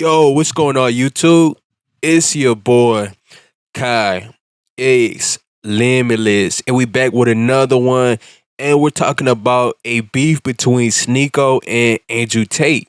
Yo, what's going on, YouTube? It's your boy Kai X Limitless, and we back with another one. And we're talking about a beef between Sneako and Andrew Tate,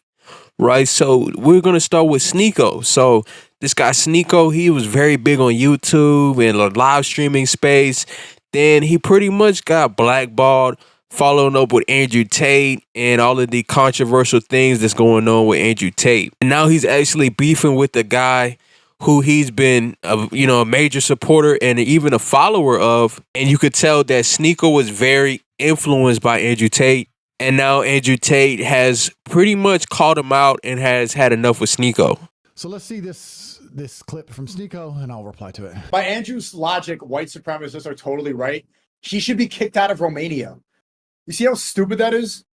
right? So we're gonna start with Sneako. So this guy Sneako, he was very big on YouTube and the live streaming space. Then he pretty much got blackballed, following up with Andrew Tate and all of the controversial things that's going on with Andrew Tate. And now he's actually beefing with the guy who he's been a major supporter and even a follower of. And you could tell that Sneako was very influenced by Andrew Tate. And now Andrew Tate has pretty much called him out and has had enough with Sneako. So let's see this clip from Sneako, and I'll reply to it. By Andrew's logic, white supremacists are totally right. He should be kicked out of Romania. You see how stupid that is?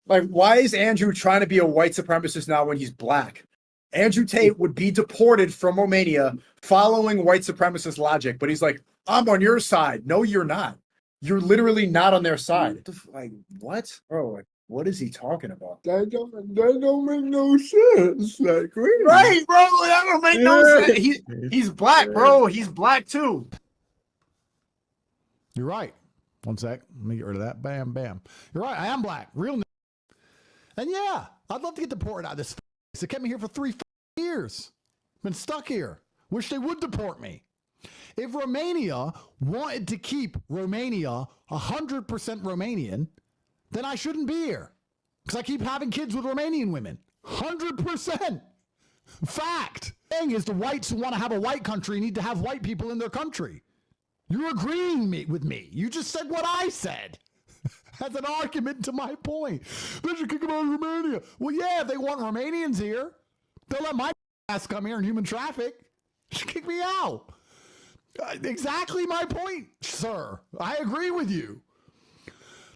Like, why is Andrew trying to be a white supremacist now when he's black? Andrew Tate would be deported from Romania following white supremacist logic, but he's like, I'm on your side. No, you're not. You're literally not on their side. Like, what? Bro, like, what is he talking about? That don't make no sense. Like, really? Right, bro. That don't make no sense. He's black, bro. He's black too. You're right. One sec. Let me get rid of that. Bam, bam. You're right. I am black. Real. And yeah, I'd love to get deported out of this. It kept me here for 3 years. Been stuck here. Wish they would deport me. If Romania wanted to keep Romania 100% Romanian, then I shouldn't be here. Because I keep having kids with Romanian women. 100%. Fact. The thing is, the whites who want to have a white country need to have white people in their country. You're agreeing with me. You just said what I said. As an argument to my point. They should kick them out of Romania. Well, yeah, if they want Romanians here, they'll let my ass come here and human traffic. They should kick me out. Exactly my point, sir. I agree with you.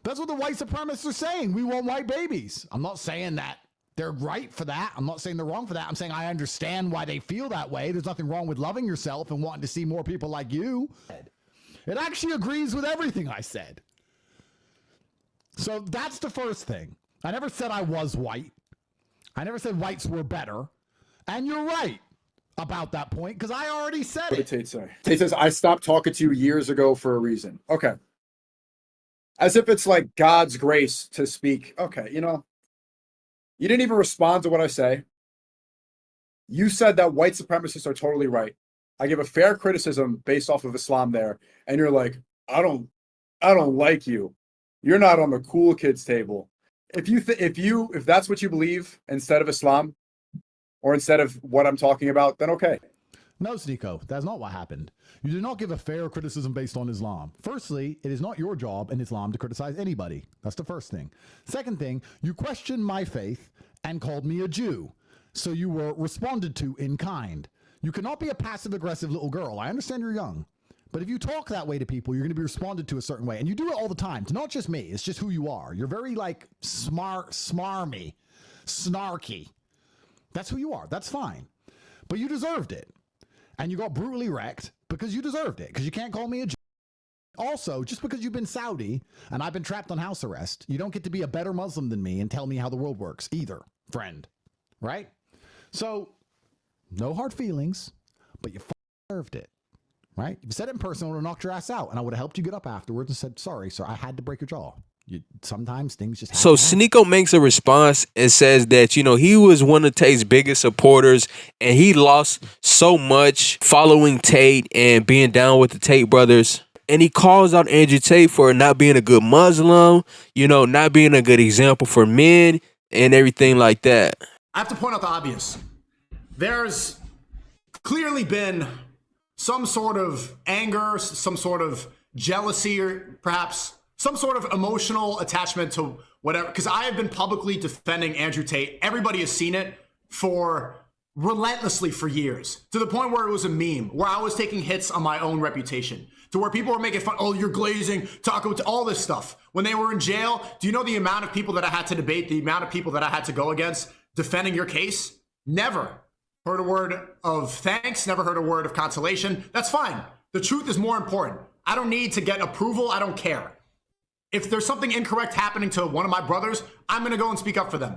That's what the white supremacists are saying. We want white babies. I'm not saying that they're right for that. I'm not saying they're wrong for that. I'm saying I understand why they feel that way. There's nothing wrong with loving yourself and wanting to see more people like you. It actually agrees with everything I said. So that's the first thing. I never said I was white. I never said whites were better. And you're right about that point because I already said What it. did Tate say? Tate says, I stopped talking to you years ago for a reason. Okay. As if it's like God's grace to speak. Okay, you didn't even respond to what I say. You said that white supremacists are totally right. I give a fair criticism based off of Islam there, and you're like, I don't like you. You're not on the cool kids table. If that's what you believe instead of Islam, or instead of what I'm talking about, then okay. No, Sneako, that's not what happened. You did not give a fair criticism based on Islam. Firstly, it is not your job in Islam to criticize anybody. That's the first thing. Second thing, you questioned my faith and called me a Jew. So you were responded to in kind. You cannot be a passive-aggressive little girl. I understand you're young. But if you talk that way to people, you're going to be responded to a certain way. And you do it all the time. It's not just me. It's just who you are. You're very, like, smarmy, snarky. That's who you are. That's fine. But you deserved it. And you got brutally wrecked because you deserved it. Because you can't call me a Jew. Also, just because you've been Saudi and I've been trapped on house arrest, you don't get to be a better Muslim than me and tell me how the world works either, friend. Right? So, no hard feelings, but you deserved it. Right? If you said it in person, I would have knocked your ass out, and I would have helped you get up afterwards and said, sorry, sir, I had to break your jaw. Sometimes things just happen. So Sneako makes a response and says that, he was one of Tate's biggest supporters and he lost so much following Tate and being down with the Tate brothers. And he calls out Andrew Tate for not being a good Muslim, not being a good example for men and everything like that. I have to point out the obvious. There's clearly been some sort of anger, some sort of jealousy, or perhaps some sort of emotional attachment to whatever. Because I have been publicly defending Andrew Tate. Everybody has seen it relentlessly for years, to the point where it was a meme, where I was taking hits on my own reputation, to where people were making fun, oh, you're glazing, Taco, all this stuff. When they were in jail, do you know the amount of people that I had to debate, the amount of people that I had to go against defending your case? Never heard a word of thanks, never heard a word of consolation. That's fine. The truth is more important. I don't need to get approval. I don't care. If there's something incorrect happening to one of my brothers, I'm going to go and speak up for them.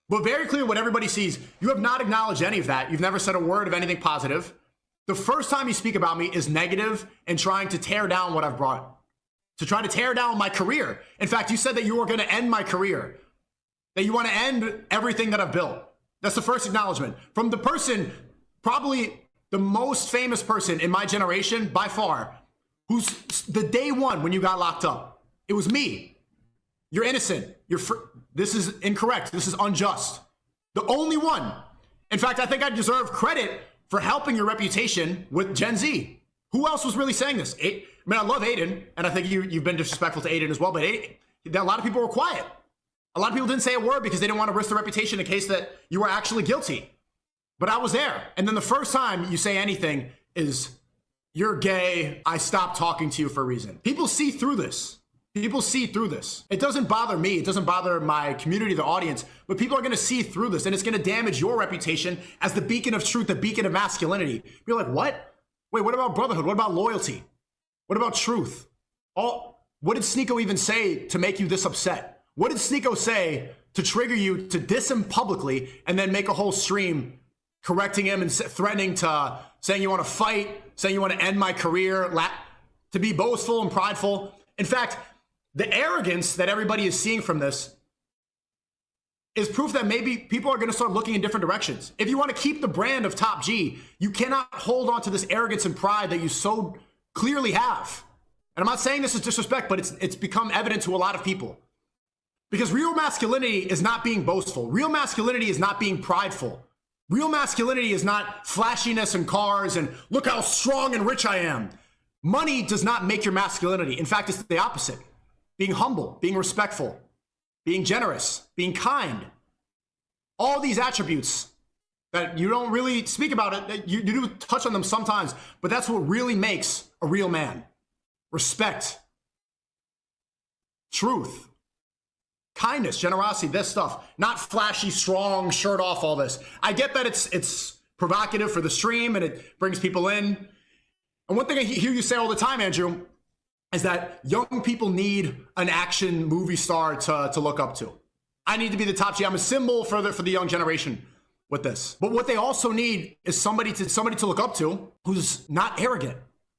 But very clear what everybody sees. You have not acknowledged any of that. You've never said a word of anything positive. The first time you speak about me is negative and trying to tear down what I've brought, to try to tear down my career. In fact, you said that you were going to end my career, that you want to end everything that I've built. That's the first acknowledgement from the person, probably the most famous person in my generation by far, who's the day one when you got locked up. It was me. You're innocent. This is incorrect. This is unjust. The only one. In fact, I think I deserve credit for helping your reputation with Gen Z. Who else was really saying this? I mean, I love Aiden, and I think you've been disrespectful to Aiden as well, but a lot of people were quiet. A lot of people didn't say a word because they didn't want to risk their reputation in case that you were actually guilty. But I was there. And then the first time you say anything is, you're gay, I stopped talking to you for a reason. People see through this. People see through this. It doesn't bother me. It doesn't bother my community, the audience, but people are going to see through this, and it's going to damage your reputation as the beacon of truth, the beacon of masculinity. You're like, what? Wait, what about brotherhood? What about loyalty? What about truth? What did Sneako even say to make you this upset? What did Sneako say to trigger you to diss him publicly and then make a whole stream correcting him and threatening to, saying you want to fight, saying you want to end my career, to be boastful and prideful? In fact, the arrogance that everybody is seeing from this is proof that maybe people are going to start looking in different directions. If you want to keep the brand of Top G, you cannot hold on to this arrogance and pride that you so clearly have. And I'm not saying this is disrespect, but it's become evident to a lot of people. Because real masculinity is not being boastful. Real masculinity is not being prideful. Real masculinity is not flashiness and cars and look how strong and rich I am. Money does not make your masculinity. In fact, it's the opposite. Being humble, being respectful, being generous, being kind. All these attributes that you don't really speak about it, you do touch on them sometimes, but that's what really makes a real man. Respect, truth, kindness, generosity, this stuff. Not flashy, strong, shirt off, all this. I get that it's provocative for the stream and it brings people in. And one thing I hear you say all the time, Andrew, is that young people need an action movie star to look up to. I need to be the top G. I'm a symbol for the young generation with this. But what they also need is somebody to look up to who's not arrogant,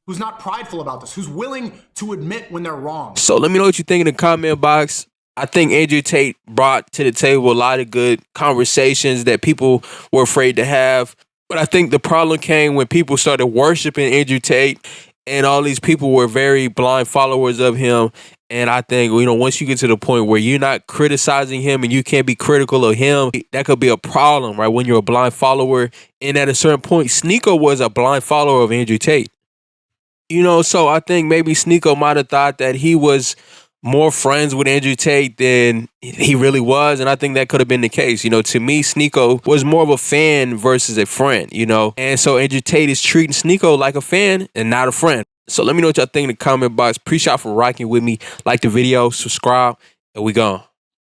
who's not prideful about this, who's willing to admit when they're wrong. So let me know what you think in the comment box. I think Andrew Tate brought to the table a lot of good conversations that people were afraid to have. But I think the problem came when people started worshiping Andrew Tate, and all these people were very blind followers of him. And I think, once you get to the point where you're not criticizing him and you can't be critical of him, that could be a problem, right? When you're a blind follower. And at a certain point, Sneako was a blind follower of Andrew Tate. So I think maybe Sneako might have thought that he was more friends with Andrew Tate than he really was. And I think that could have been the case. To me, Sneako was more of a fan versus a friend, And so Andrew Tate is treating Sneako like a fan and not a friend. So let me know what y'all think in the comment box. Appreciate y'all for rocking with me. Like the video, subscribe, and we gone.